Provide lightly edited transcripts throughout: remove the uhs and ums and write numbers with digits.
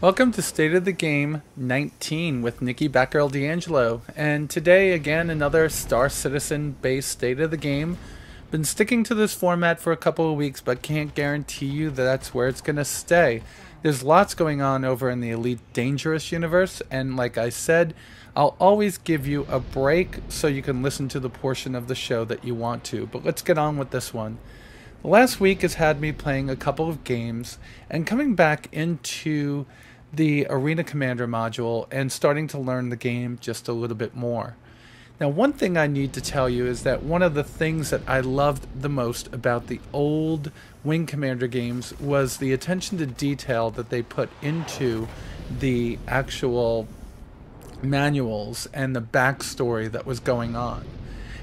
Welcome to State of the Game 19 with Nikki Batgirl D'Angelo, and today again another Star Citizen based State of the Game. Been sticking to this format for a couple of weeks, but can't guarantee you that that's where it's going to stay. There's lots going on over in the Elite Dangerous universe, and like I said, I'll always give you a break so you can listen to the portion of the show that you want to. But let's get on with this one. The last week has had me playing a couple of games and coming back into the Arena Commander module and starting to learn the game just a little bit more. Now, one thing I need to tell you is that one of the things that I loved the most about the old Wing Commander games was the attention to detail that they put into the actual manuals and the backstory that was going on.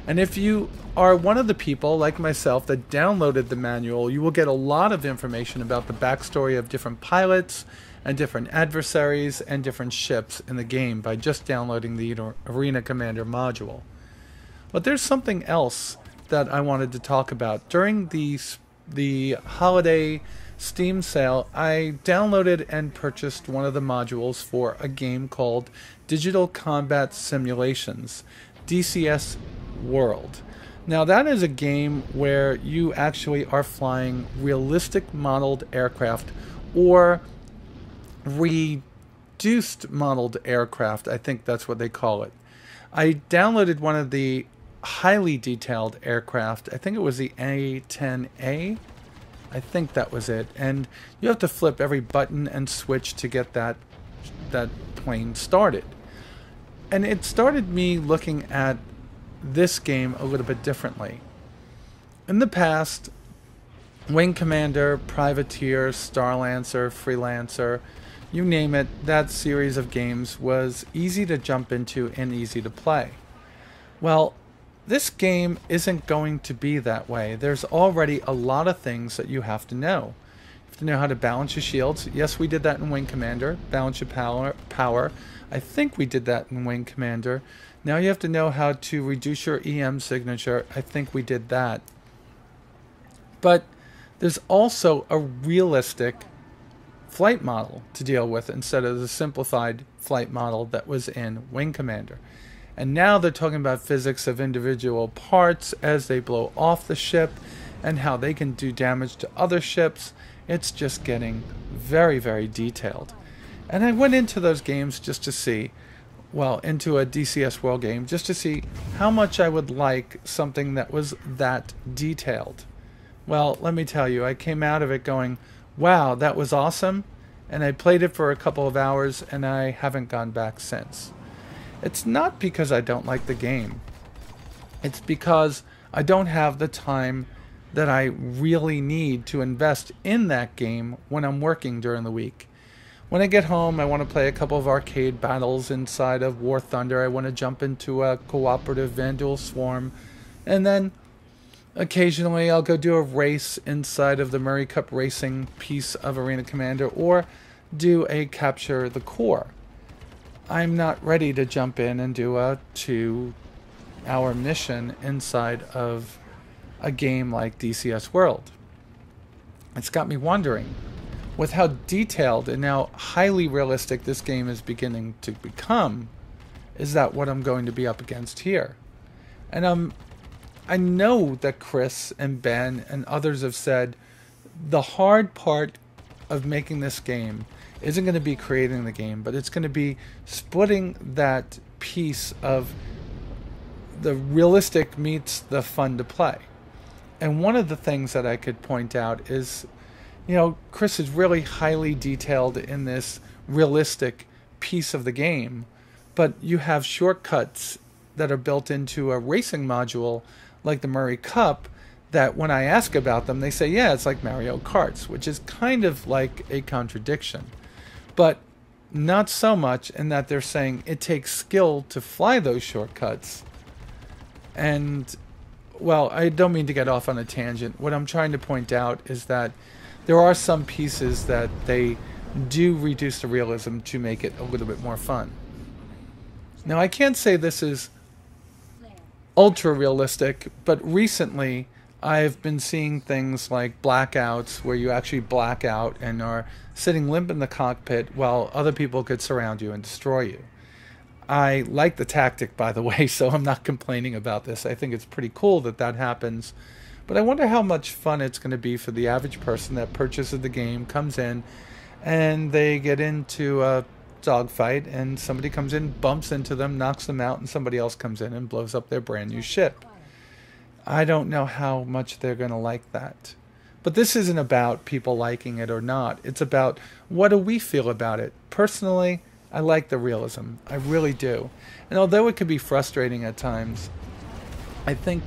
And if you are one of the people, like myself, that downloaded the manual, you will get a lot of information about the backstory of different pilots and different adversaries and different ships in the game by just downloading the Arena Commander module. But there's something else that I wanted to talk about. During the holiday Steam sale, I downloaded and purchased one of the modules for a game called Digital Combat Simulations, DCS World. Now that is a game where you actually are flying realistic modeled aircraft or reduced modeled aircraft, I think that's what they call it. I downloaded one of the highly detailed aircraft. I think it was the A10A. I think that was it. And you have to flip every button and switch to get that plane started. And it started me looking at this game a little bit differently. In the past, Wing Commander, Privateer, Starlancer, Freelancer, you name it, that series of games was easy to jump into and easy to play. Well, this game isn't going to be that way. There's already a lot of things that you have to know. You have to know how to balance your shields. Yes, we did that in Wing Commander. Balance your power. I think we did that in Wing Commander. Now you have to know how to reduce your EM signature. I think we did that. But there's also a realistic flight model to deal with instead of the simplified flight model that was in Wing Commander. And now they're talking about physics of individual parts as they blow off the ship and how they can do damage to other ships. It's just getting very, very detailed. And I went into those games just to see, well, into a DCS World game, just to see how much I would like something that was that detailed. Well, let me tell you, I came out of it going, wow, that was awesome, and I played it for a couple of hours, and I haven't gone back since. It's not because I don't like the game. It's because I don't have the time that I really need to invest in that game when I'm working during the week. When I get home, I want to play a couple of arcade battles inside of War Thunder. I want to jump into a cooperative Vandal Swarm, and then occasionally I'll go do a race inside of the Murray Cup Racing piece of Arena Commander or do a Capture the Core. I'm not ready to jump in and do a 2-hour mission inside of a game like DCS World. It's got me wondering, with how detailed and now highly realistic this game is beginning to become, is that what I'm going to be up against here? And I know that Chris and Ben and others have said the hard part of making this game isn't going to be creating the game, but it's going to be splitting that piece of the realistic meets the fun to play. And one of the things that I could point out is, you know, Chris is really highly detailed in this realistic piece of the game, but you have shortcuts that are built into a racing module like the Murray Cup that when I ask about them, they say, yeah, it's like Mario Karts, which is kind of like a contradiction. But not so much in that they're saying it takes skill to fly those shortcuts. And, well, I don't mean to get off on a tangent. What I'm trying to point out is that there are some pieces that they do reduce the realism to make it a little bit more fun. Now, I can't say this is ultra realistic, but recently I've been seeing things like blackouts where you actually black out and are sitting limp in the cockpit while other people could surround you and destroy you. I like the tactic, by the way, so I'm not complaining about this. I think it's pretty cool that that happens. But I wonder how much fun it's going to be for the average person that purchases the game, comes in, and they get into a dogfight, and somebody comes in, bumps into them, knocks them out, and somebody else comes in and blows up their brand new ship. I don't know how much they're going to like that. But this isn't about people liking it or not. It's about what do we feel about it. Personally, I like the realism. I really do. And although it could be frustrating at times, I think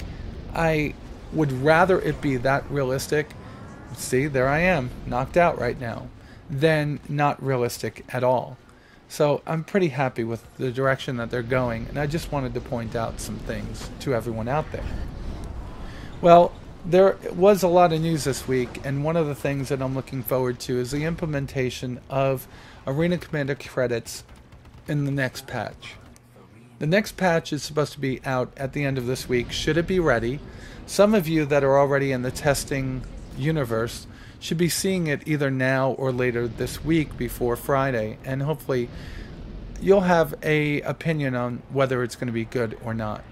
I would rather it be that realistic. See, there I am, knocked out right now, than not realistic at all. So I'm pretty happy with the direction that they're going, and I just wanted to point out some things to everyone out there. Well, there was a lot of news this week, and one of the things that I'm looking forward to is the implementation of Arena Commander credits in the next patch. The next patch is supposed to be out at the end of this week. Should it be ready? Some of you that are already in the testing universe should be seeing it either now or later this week before Friday, and hopefully you'll have an opinion on whether it's going to be good or not.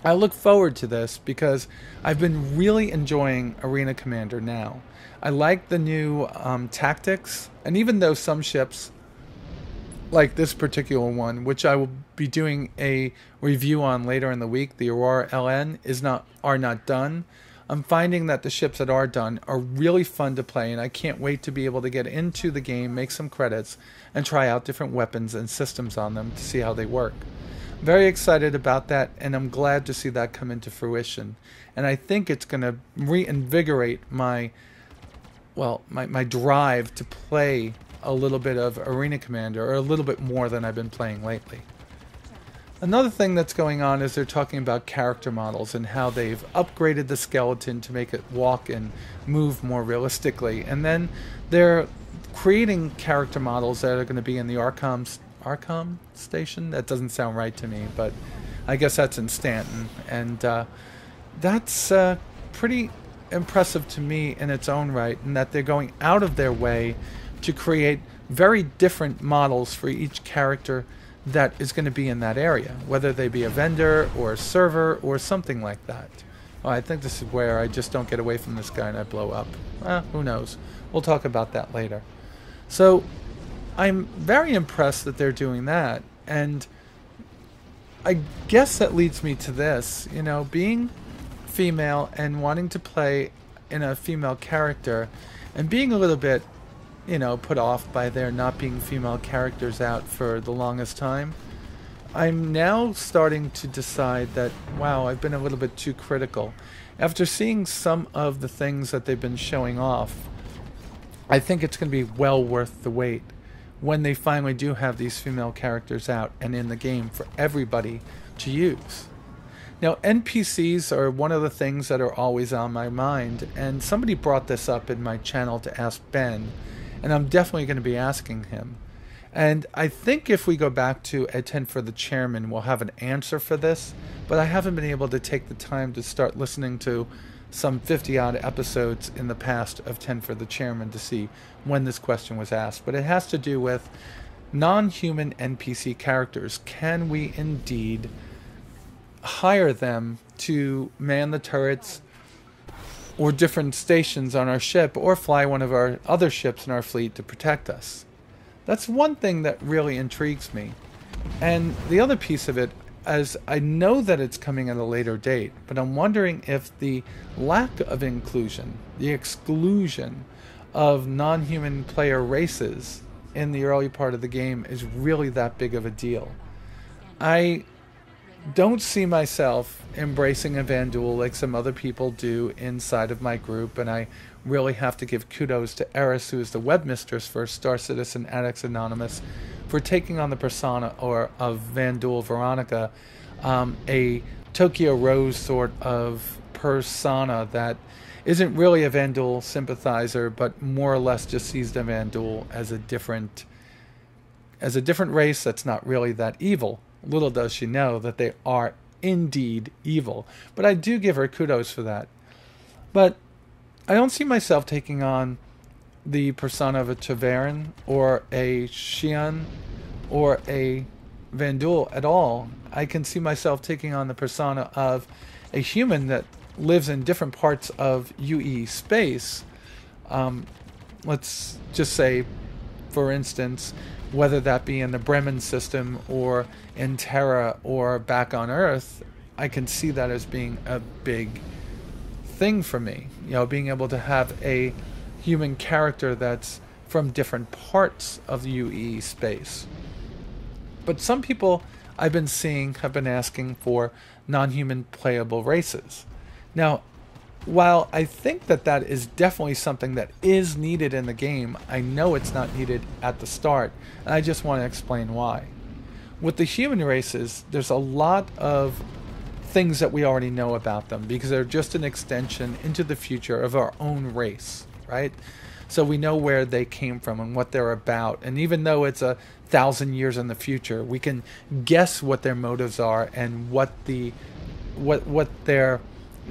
I look forward to this because I've been really enjoying Arena Commander now. I like the new tactics, and even though some ships, like this particular one, which I will be doing a review on later in the week, the Aurora LN, are not done, I'm finding that the ships that are done are really fun to play, and I can't wait to be able to get into the game, make some credits, and try out different weapons and systems on them to see how they work. Very excited about that, and I'm glad to see that come into fruition. And I think it's going to reinvigorate my drive to play a little bit of Arena Commander, or a little bit more than I've been playing lately. Another thing that's going on is they're talking about character models and how they've upgraded the skeleton to make it walk and move more realistically. And then they're creating character models that are going to be in the Arkham station? That doesn't sound right to me, but I guess that's in Stanton. And that's pretty impressive to me in its own right, in that they're going out of their way to create very different models for each character that is going to be in that area, whether they be a vendor or a server or something like that. Oh, I think this is where I just don't get away from this guy and I blow up. Who knows? We'll talk about that later. So I'm very impressed that they're doing that, and I guess that leads me to this, you know, being female and wanting to play in a female character and being a little bit, you know, put off by there not being female characters out for the longest time. I'm now starting to decide that, wow, I've been a little bit too critical. After seeing some of the things that they've been showing off, I think it's going to be well worth the wait when they finally do have these female characters out and in the game for everybody to use. Now, NPCs are one of the things that are always on my mind, and somebody brought this up in my channel to ask Ben, and I'm definitely going to be asking him. And I think if we go back to a 10 for the Chairman, we'll have an answer for this, but I haven't been able to take the time to start listening to some 50-odd episodes in the past of 10 for the Chairman to see when this question was asked. But it has to do with non-human NPC characters. Can we indeed hire them to man the turrets or different stations on our ship, or fly one of our other ships in our fleet to protect us? That's one thing that really intrigues me. And the other piece of it, as I know that it's coming at a later date, but I'm wondering if the lack of inclusion, the exclusion of non-human player races in the early part of the game is really that big of a deal. I don't see myself embracing a Vanduul like some other people do inside of my group, and I really have to give kudos to Eris, who is the webmistress for Star Citizen Addicts Anonymous, for taking on the persona of Vanduul Veronica, a Tokyo Rose sort of persona that isn't really a Vanduul sympathizer, but more or less just sees the Vanduul as a different race that's not really that evil. Little does she know that they are indeed evil. But I do give her kudos for that. But I don't see myself taking on the persona of a Taveran or a Xian or a Vandul at all. I can see myself taking on the persona of a human that lives in different parts of UE space. Let's just say, for instance, whether that be in the Bremen system or in Terra or back on Earth, I can see that as being a big thing for me. You know, being able to have a human character that's from different parts of the UE space. But some people I've been seeing have been asking for non-human playable races. Now, while I think that that is definitely something that is needed in the game, I know it's not needed at the start, and I just want to explain why. With the human races, there's a lot of things that we already know about them because they're just an extension into the future of our own race, right? So we know where they came from and what they're about, and even though it's 1,000 years in the future, we can guess what their motives are and what their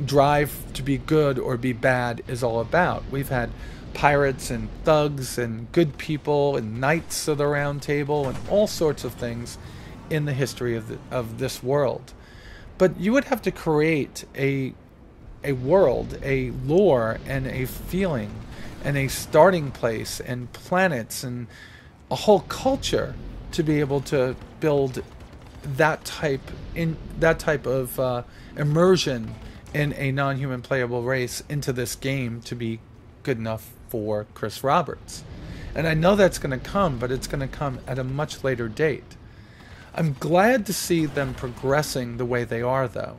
drive to be good or be bad is all about. We've had pirates and thugs and good people and knights of the round table and all sorts of things in the history of this world. But you would have to create a world, a lore, and a feeling, and a starting place, and planets, and a whole culture to be able to build that type of immersion in a non-human playable race into this game to be good enough for Chris Roberts. And I know that's going to come, but it's going to come at a much later date. I'm glad to see them progressing the way they are, though.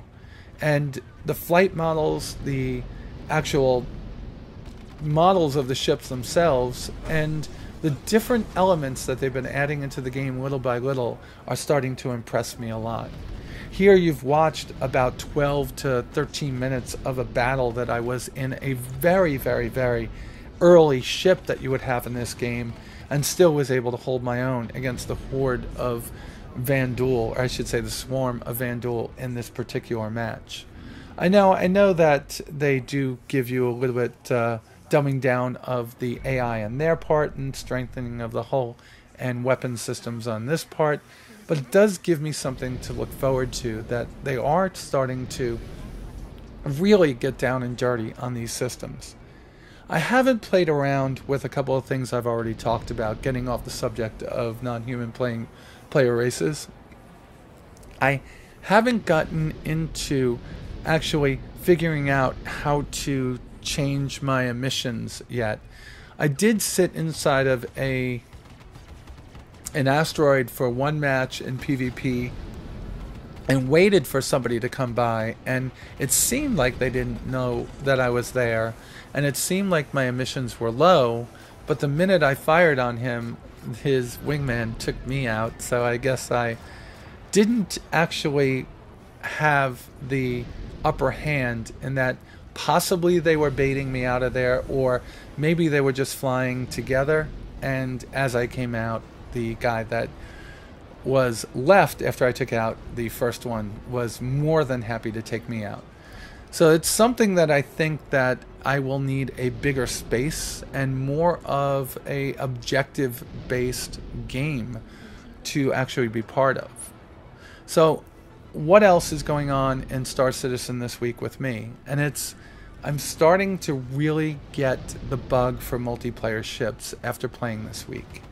And the flight models, the actual models of the ships themselves, and the different elements that they've been adding into the game little by little are starting to impress me a lot. Here you've watched about 12 to 13 minutes of a battle that I was in a very, very, very early ship that you would have in this game, and still was able to hold my own against the horde of Vandul, or I should say the swarm of Vandul in this particular match. I know that they do give you a little bit dumbing down of the AI on their part and strengthening of the hull and weapon systems on this part, but it does give me something to look forward to, that they are starting to really get down and dirty on these systems. I haven't played around with a couple of things I've already talked about, getting off the subject of non-human player races. I haven't gotten into actually figuring out how to change my emissions yet. I did sit inside of an asteroid for one match in PvP and waited for somebody to come by, and it seemed like they didn't know that I was there, and it seemed like my emissions were low, but the minute I fired on him, his wingman took me out. So I guess I didn't actually have the upper hand in that. Possibly they were baiting me out of there, or maybe they were just flying together, and as I came out, the guy that was left after I took out the first one was more than happy to take me out. So it's something that I think that I will need a bigger space and more of a objective based game to actually be part of. So what else is going on in Star Citizen this week with me? And I'm starting to really get the bug for multiplayer ships after playing this week.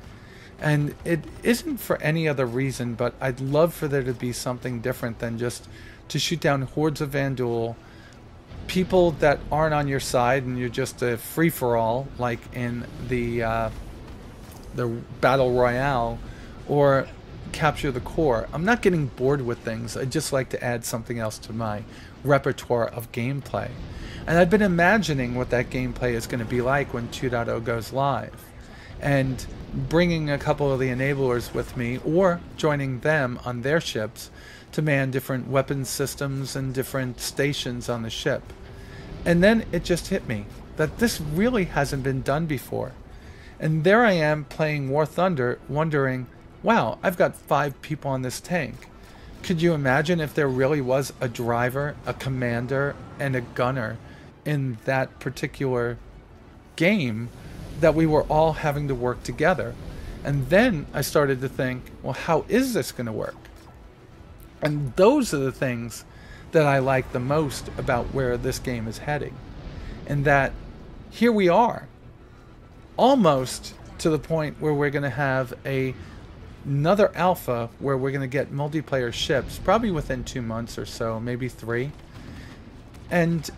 And it isn't for any other reason, but I'd love for there to be something different than just to shoot down hordes of Vandul, people that aren't on your side, and you're just a free-for-all, like in the Battle Royale, or capture the core. I'm not getting bored with things. I'd just like to add something else to my repertoire of gameplay. And I've been imagining what that gameplay is going to be like when 2.0 goes live, and bringing a couple of the enablers with me, or joining them on their ships to man different weapons systems and different stations on the ship. And then it just hit me that this really hasn't been done before. And there I am playing War Thunder, wondering, wow, I've got 5 people on this tank. Could you imagine if there really was a driver, a commander, and a gunner in that particular game that we were all having to work together. And then I started to think, well, how is this going to work? And those are the things that I like the most about where this game is heading. And that here we are, almost to the point where we're going to have another alpha where we're going to get multiplayer ships, probably within 2 months or so, maybe 3. And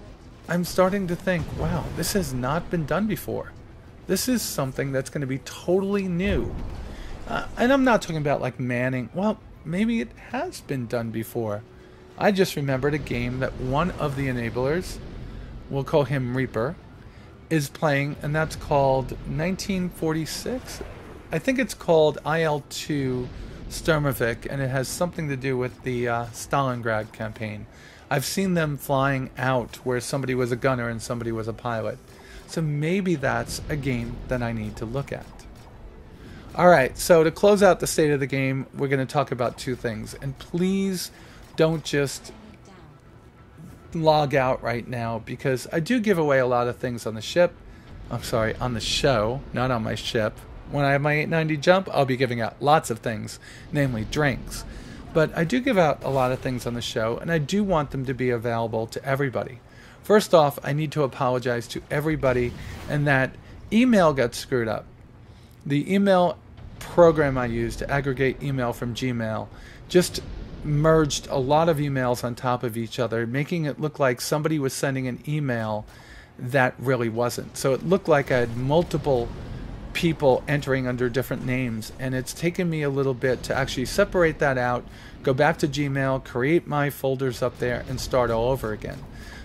I'm starting to think, wow, this has not been done before. This is something that's going to be totally new. And I'm not talking about like manning. Well, maybe it has been done before. I just remembered a game that one of the enablers, we'll call him Reaper, is playing, and that's called 1946. I think it's called IL-2 Sturmovik, and it has something to do with the Stalingrad campaign. I've seen them flying out where somebody was a gunner and somebody was a pilot. So maybe that's a game that I need to look at. Alright, so to close out the state of the game, we're going to talk about 2 things. And please don't just log out right now, because I do give away a lot of things on the ship. I'm sorry, on the show, not on my ship. When I have my 890 jump, I'll be giving out lots of things, namely drinks. But I do give out a lot of things on the show, and I do want them to be available to everybody. First off, I need to apologize to everybody, and that email got screwed up. The email program I use to aggregate email from Gmail just merged a lot of emails on top of each other, making it look like somebody was sending an email that really wasn't. So it looked like I had multiple people entering under different names, and it's taken me a little bit to actually separate that out, go back to Gmail, create my folders up there, and start all over again.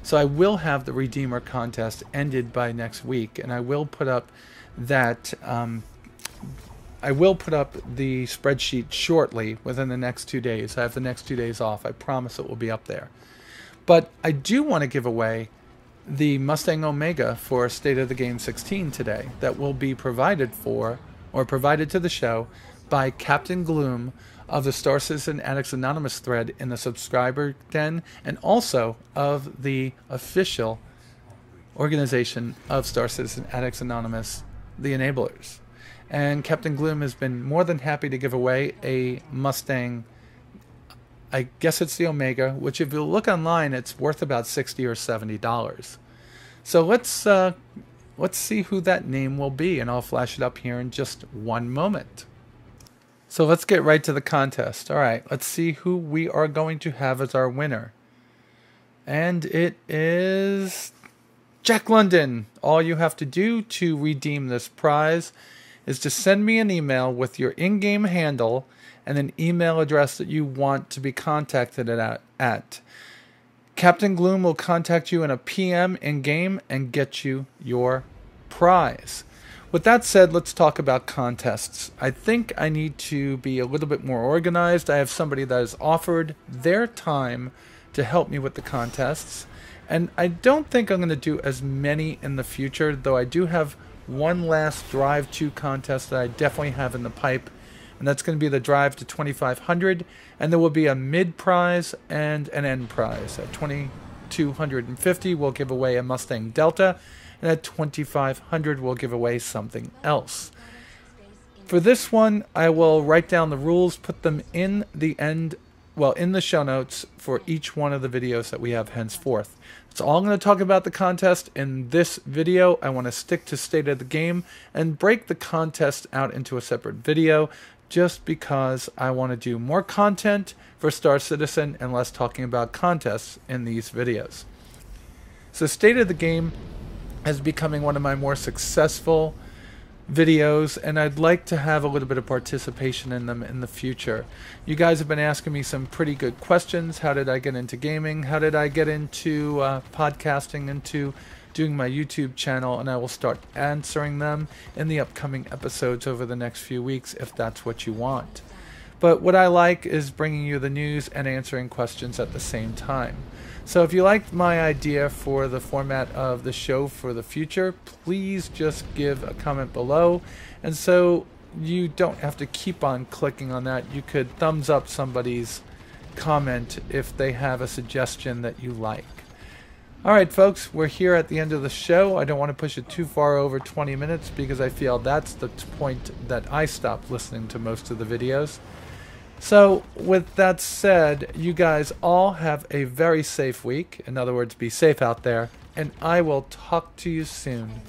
So I will have the Redeemer contest ended by next week, and I will put up that I will put up the spreadsheet shortly, within the next 2 days. I have the next 2 days off. I promise it will be up there. But I do want to give away the Mustang Omega for State of the Game 16 today, that will be provided for, or provided to the show, by Captain Gloom of the Star Citizen Addicts Anonymous thread in the subscriber den, and also of the official organization of Star Citizen Addicts Anonymous, the Enablers. And Captain Gloom has been more than happy to give away a Mustang, I guess it's the Omega, which if you look online, it's worth about $60 or $70. So let's see who that name will be, and I'll flash it up here in just one moment. So let's get right to the contest. All right, let's see who we are going to have as our winner. And it is Jack London. All you have to do to redeem this prize is to send me an email with your in-game handle and an email address that you want to be contacted at. Captain Gloom will contact you in a PM in-game and get you your prize. With that said, let's talk about contests. I think I need to be a little bit more organized. I have somebody that has offered their time to help me with the contests. And I don't think I'm going to do as many in the future, though I do have one last Drive 2 contest that I definitely have in the pipe. And that's going to be the Drive to 2500. And there will be a mid prize and an end prize. At 2250, we'll give away a Mustang Delta. And at 2500 we'll give away something else. For this one, I will write down the rules, put them in the in the show notes for each one of the videos that we have henceforth. That's all I'm going to talk about the contest in this video. I want to stick to State of the Game and break the contest out into a separate video, just because I want to do more content for Star Citizen and less talking about contests in these videos. So State of the Game as becoming one of my more successful videos, and I'd like to have a little bit of participation in them in the future. You guys have been asking me some pretty good questions. How did I get into gaming? How did I get into podcasting, into doing my YouTube channel? And I will start answering them in the upcoming episodes over the next few weeks if that's what you want. But what I like is bringing you the news and answering questions at the same time. So if you liked my idea for the format of the show for the future, please just give a comment below. And so you don't have to keep on clicking on that. You could thumbs up somebody's comment if they have a suggestion that you like. All right, folks, we're here at the end of the show. I don't want to push it too far over 20 minutes because I feel that's the point that I stop listening to most of the videos. So with that said, you guys all have a very safe week. In other words, be safe out there, and I will talk to you soon.